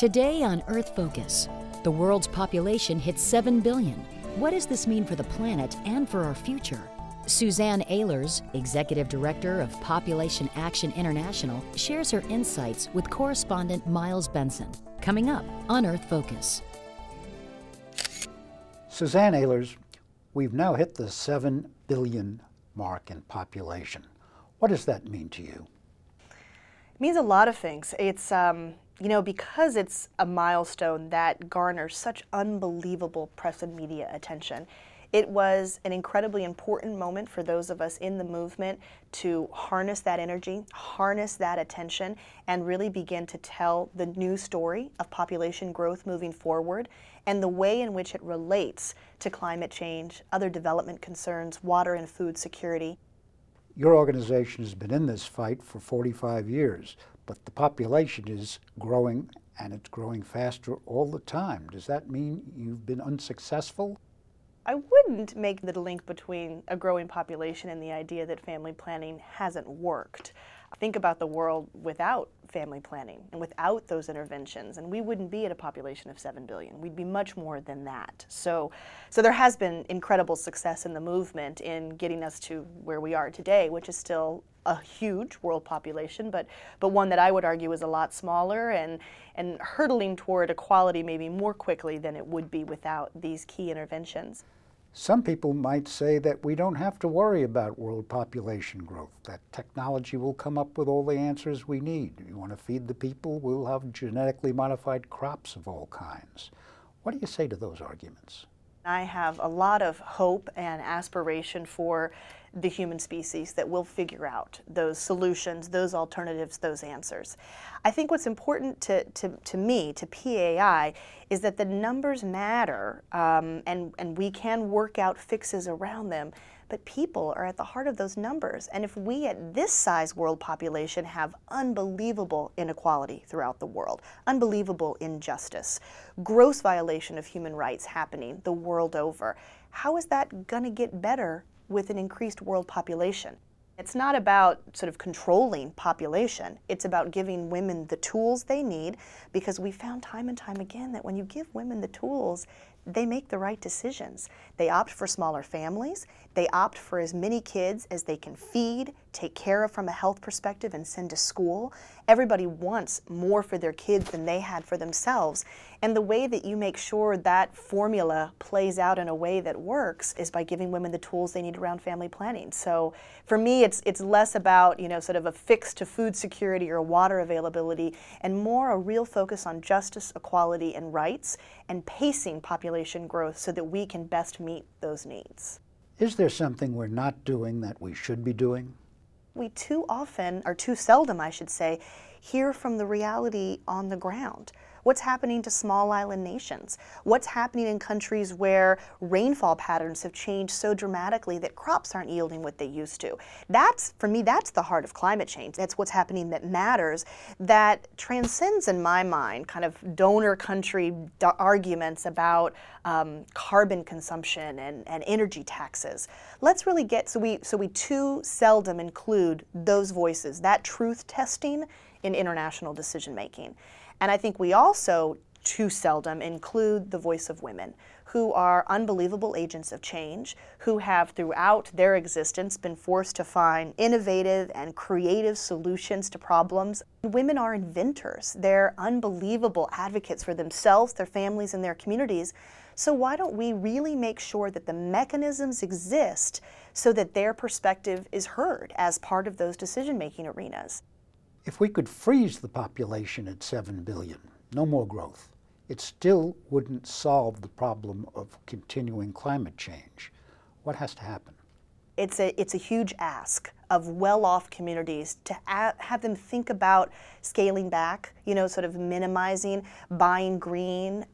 Today on Earth Focus, the world's population hits 7 billion. What does this mean for the planet and for our future? Suzanne Ehlers, Executive Director of Population Action International, shares her insights with correspondent Miles Benson. Coming up on Earth Focus. Suzanne Ehlers, we've now hit the 7 billion mark in population. What does that mean to you? It means a lot of things. It's, because it's a milestone that garners such unbelievable press and media attention. It was an incredibly important moment for those of us in the movement to harness that energy, harness that attention, and really begin to tell the new story of population growth moving forward and the way in which it relates to climate change, other development concerns, water and food security. Your organization has been in this fight for 45 years, but the population is growing, and it's growing faster all the time. Does that mean you've been unsuccessful? I wouldn't make the link between a growing population and the idea that family planning hasn't worked. Think about the world without family planning and without those interventions, and we wouldn't be at a population of 7 billion. We'd be much more than that. So there has been incredible success in the movement in getting us to where we are today, which is still a huge world population, but one that I would argue is a lot smaller and hurtling toward equality maybe more quickly than it would be without these key interventions. Some people might say that we don't have to worry about world population growth, that technology will come up with all the answers we need. You want to feed the people, we'll have genetically modified crops of all kinds. What do you say to those arguments? I have a lot of hope and aspiration for the human species that will figure out those solutions, those alternatives, those answers. I think what's important to me, to PAI, is that the numbers matter and we can work out fixes around them, but people are at the heart of those numbers. And if we at this size world population have unbelievable inequality throughout the world, unbelievable injustice, gross violation of human rights happening the world over, how is that going to get better with an increased world population? It's not about sort of controlling population. It's about giving women the tools they need, because we found time and time again that when you give women the tools, they make the right decisions. They opt for smaller families. They opt for as many kids as they can feed, take care of from a health perspective, and send to school. Everybody wants more for their kids than they had for themselves. And the way that you make sure that formula plays out in a way that works is by giving women the tools they need around family planning. So for me, it's less about, sort of a fix to food security or water availability, and more a real focus on justice, equality, and rights, and pacing population growth so that we can best meet those needs. Is there something we're not doing that we should be doing? We too often, or too seldom I should say, hear from the reality on the ground. What's happening to small island nations? What's happening in countries where rainfall patterns have changed so dramatically that crops aren't yielding what they used to? For me, that's the heart of climate change. That's what's happening that matters, that transcends, in my mind, kind of donor country arguments about carbon consumption and energy taxes. Let's really so we too seldom include those voices, that truth testing in international decision making. And I think we also too seldom include the voice of women, who are unbelievable agents of change, who have throughout their existence been forced to find innovative and creative solutions to problems. Women are inventors. They're unbelievable advocates for themselves, their families, and their communities. So why don't we really make sure that the mechanisms exist so that their perspective is heard as part of those decision-making arenas? If we could freeze the population at 7 billion, no more growth, it still wouldn't solve the problem of continuing climate change. What has to happen? It's a huge ask of well-off communities to have them think about scaling back, sort of minimizing, buying green,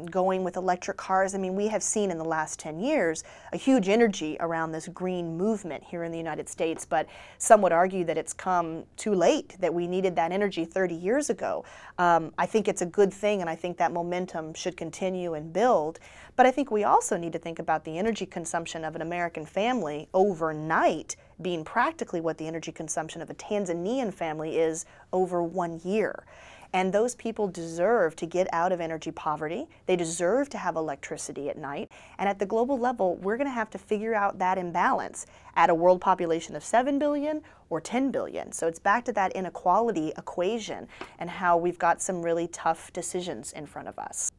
going with electric cars. I mean, we have seen in the last 10 years a huge energy around this green movement here in the United States, but some would argue that it's come too late, that we needed that energy 30 years ago. I think it's a good thing, and I think that momentum should continue and build. But I think we also need to think about the energy consumption of an American family overnight being practically what the energy consumption of a Tanzanian family is over 1 year. And those people deserve to get out of energy poverty. They deserve to have electricity at night. And at the global level, we're going to have to figure out that imbalance at a world population of 7 billion or 10 billion. So it's back to that inequality equation and how we've got some really tough decisions in front of us.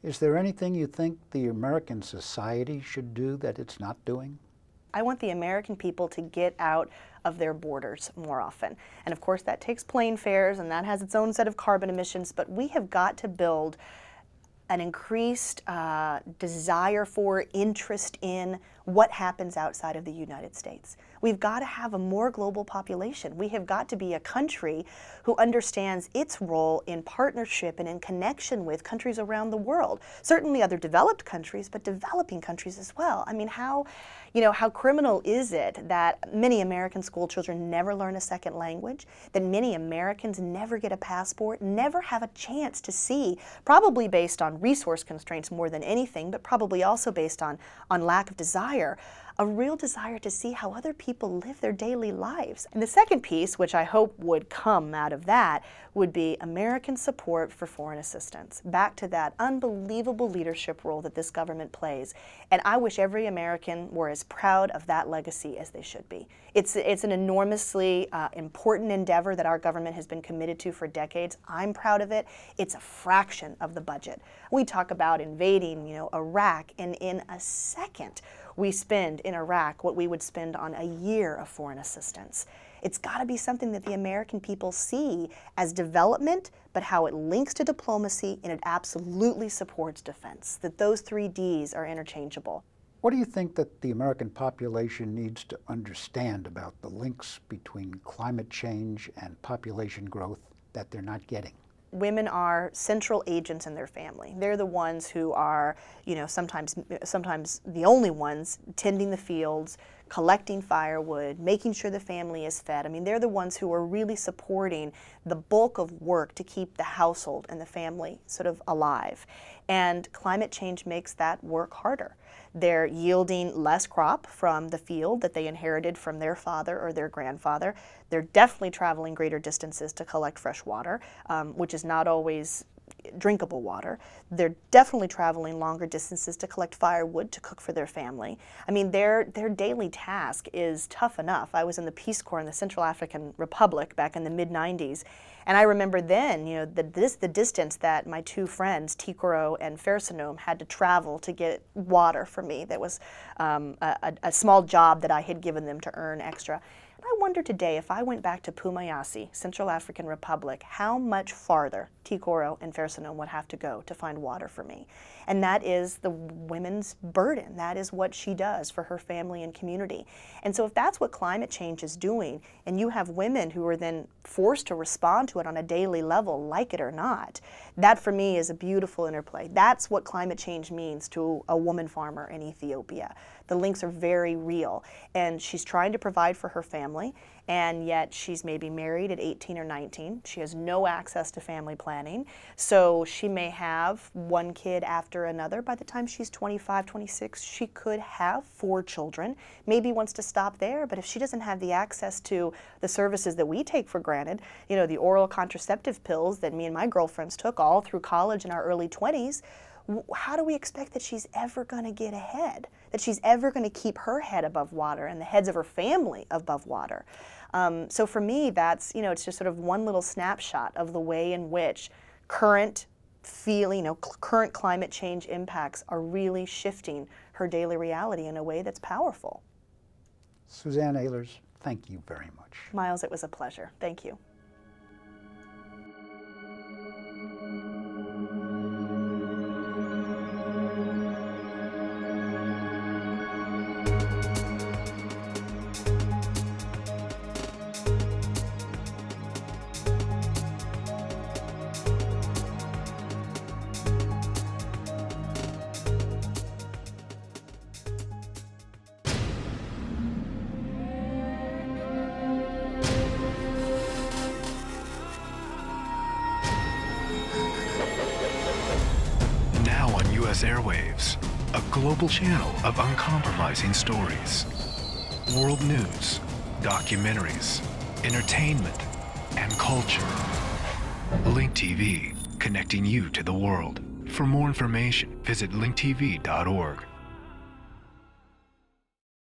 Is there anything you think the American society should do that it's not doing? I want the American people to get out of their borders more often. And of course that takes plane fares and that has its own set of carbon emissions, but we have got to build an increased desire for, interest in what happens outside of the United States. We've got to have a more global population. We have got to be a country who understands its role in partnership and in connection with countries around the world. Certainly other developed countries, but developing countries as well. I mean, how criminal is it that many American school children never learn a second language, that many Americans never get a passport, never have a chance to see, probably based on resource constraints more than anything, but probably also based on lack of desire, a real desire to see how other people live their daily lives. And the second piece, which I hope would come out of that, would be American support for foreign assistance. Back to that unbelievable leadership role that this government plays. And I wish every American were as proud of that legacy as they should be. It's an enormously important endeavor that our government has been committed to for decades. I'm proud of it. It's a fraction of the budget. We talk about invading, Iraq, and in a second, we spend in Iraq what we would spend on a year of foreign assistance. It's got to be something that the American people see as development, but how it links to diplomacy and it absolutely supports defense, that those 3 Ds are interchangeable. What do you think that the American population needs to understand about the links between climate change and population growth that they're not getting? Women are central agents in their family. They're the ones who are, sometimes the only ones tending the fields, collecting firewood, making sure the family is fed. I mean, they're the ones who are really supporting the bulk of work to keep the household and the family sort of alive. And climate change makes that work harder. They're yielding less crop from the field that they inherited from their father or their grandfather. They're definitely traveling greater distances to collect fresh water, which is not always drinkable water. They're definitely traveling longer distances to collect firewood to cook for their family. I mean, their daily task is tough enough. I was in the Peace Corps in the Central African Republic back in the mid-90s, and I remember then, the distance that my 2 friends, Tikoro and Fersenome, had to travel to get water for me. That was a small job that I had given them to earn extra. I wonder today, if I went back to Pumayasi, Central African Republic, how much farther Tikoro and Fersenome would have to go to find water for me. And that is the women's burden. That is what she does for her family and community. And so if that's what climate change is doing, and you have women who are then forced to respond to it on a daily level, like it or not, that for me is a beautiful interplay. That's what climate change means to a woman farmer in Ethiopia. The links are very real. And she's trying to provide for her family, and yet she's maybe married at 18 or 19. She has no access to family planning. So she may have 1 kid after another. By the time she's 25, 26, she could have 4 children. Maybe wants to stop there, but if she doesn't have the access to the services that we take for granted, the oral contraceptive pills that me and my girlfriends took all through college in our early 20s, how do we expect that she's ever going to get ahead? That she's ever going to keep her head above water and the heads of her family above water? So for me, that's, it's just sort of one little snapshot of the way in which current current climate change impacts are really shifting her daily reality in a way that's powerful. Suzanne Ehlers, thank you very much. Miles, it was a pleasure. Thank you. Airwaves, a global channel of uncompromising stories. World news, documentaries, entertainment, and culture. Link TV, connecting you to the world. For more information, visit linktv.org.